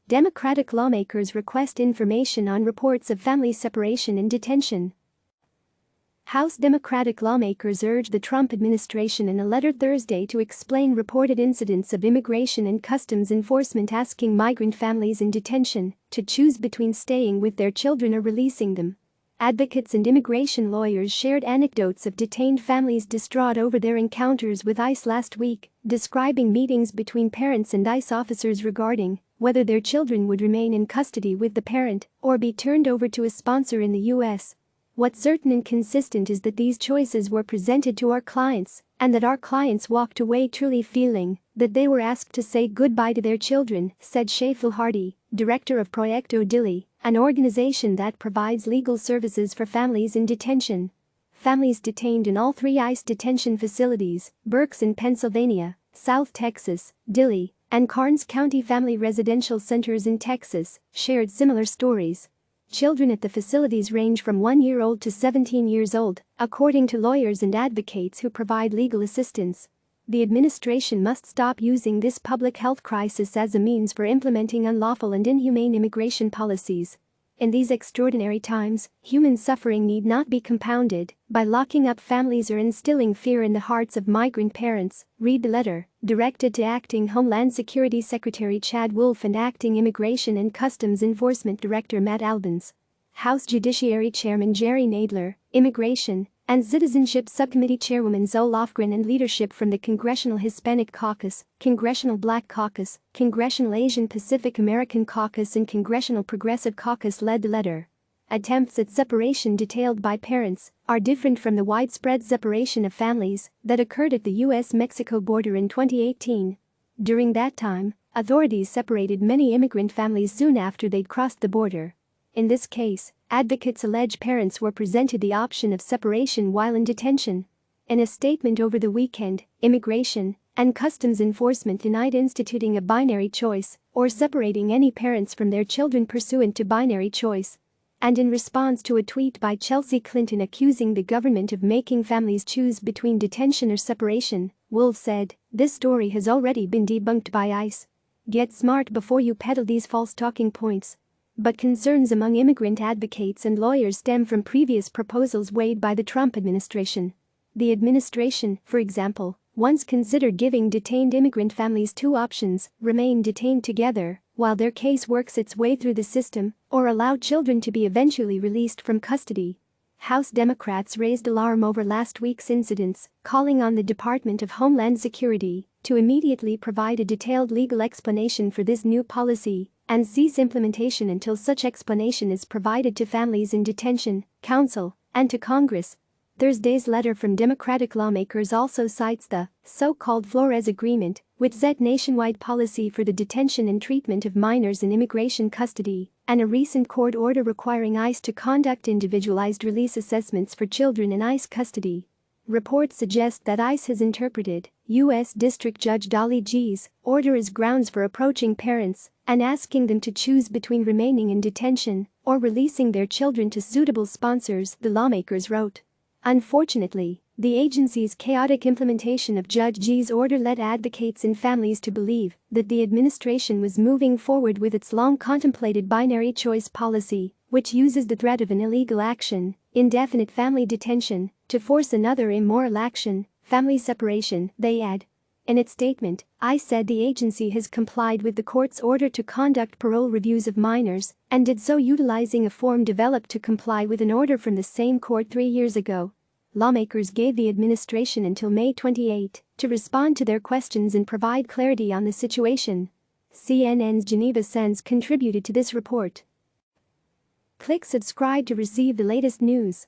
Democratic lawmakers request information on reports of family separation in detention. House Democratic lawmakers urge the Trump administration in a letter Thursday to explain reported incidents of Immigration and Customs Enforcement asking migrant families in detention to choose between staying with their children or releasing them. Advocates and immigration lawyers shared anecdotes of detained families distraught over their encounters with ICE last week, describing meetings between parents and ICE officers regarding whether their children would remain in custody with the parent or be turned over to a sponsor in the U.S. What's certain and consistent is that these choices were presented to our clients and that our clients walked away truly feeling that they were asked to say goodbye to their children, said Shay Fluharty, director of Proyecto Dilley, an organization that provides legal services for families in detention. Families detained in all 3 ICE detention facilities, Berks in Pennsylvania, South Texas, Dilley, and Karnes County Family Residential Centers in Texas, shared similar stories. Children at the facilities range from 1-year-old to 17 years old, according to lawyers and advocates who provide legal assistance. The administration must stop using this public health crisis as a means for implementing unlawful and inhumane immigration policies. In these extraordinary times, human suffering need not be compounded by locking up families or instilling fear in the hearts of migrant parents, read the letter, directed to Acting Homeland Security Secretary Chad Wolf and Acting Immigration and Customs Enforcement Director Matt Albans. House Judiciary Chairman Jerry Nadler, Immigration and Citizenship Subcommittee Chairwoman Zoe Lofgren and leadership from the Congressional Hispanic Caucus, Congressional Black Caucus, Congressional Asian Pacific American Caucus and Congressional Progressive Caucus led the letter. Attempts at separation detailed by parents are different from the widespread separation of families that occurred at the U.S.-Mexico border in 2018. During that time, authorities separated many immigrant families soon after they'd crossed the border. In this case, advocates allege parents were presented the option of separation while in detention. In a statement over the weekend, Immigration and Customs Enforcement denied instituting a binary choice or separating any parents from their children pursuant to binary choice. And in response to a tweet by Chelsea Clinton accusing the government of making families choose between detention or separation, Wolf said, "This story has already been debunked by ICE. Get smart before you peddle these false talking points." But concerns among immigrant advocates and lawyers stem from previous proposals weighed by the Trump administration. The administration, for example, once considered giving detained immigrant families 2 options: remain detained together while their case works its way through the system, or allow children to be eventually released from custody. House Democrats raised alarm over last week's incidents, calling on the Department of Homeland Security to immediately provide a detailed legal explanation for this new policy and cease implementation until such explanation is provided to families in detention, counsel, and to Congress. Thursday's letter from Democratic lawmakers also cites the so-called Flores Agreement, which set nationwide policy for the detention and treatment of minors in immigration custody, and a recent court order requiring ICE to conduct individualized release assessments for children in ICE custody. Reports suggest that ICE has interpreted U.S. District Judge Dolly G's order as grounds for approaching parents and asking them to choose between remaining in detention or releasing their children to suitable sponsors, the lawmakers wrote. Unfortunately, the agency's chaotic implementation of Judge G's order led advocates and families to believe that the administration was moving forward with its long-contemplated binary choice policy, which uses the threat of an illegal action, indefinite family detention, to force another immoral action, family separation, they add. In its statement, ICE said the agency has complied with the court's order to conduct parole reviews of minors and did so utilizing a form developed to comply with an order from the same court 3 years ago. Lawmakers gave the administration until May 28 to respond to their questions and provide clarity on the situation. CNN's Geneva Sens contributed to this report. Click subscribe to receive the latest news.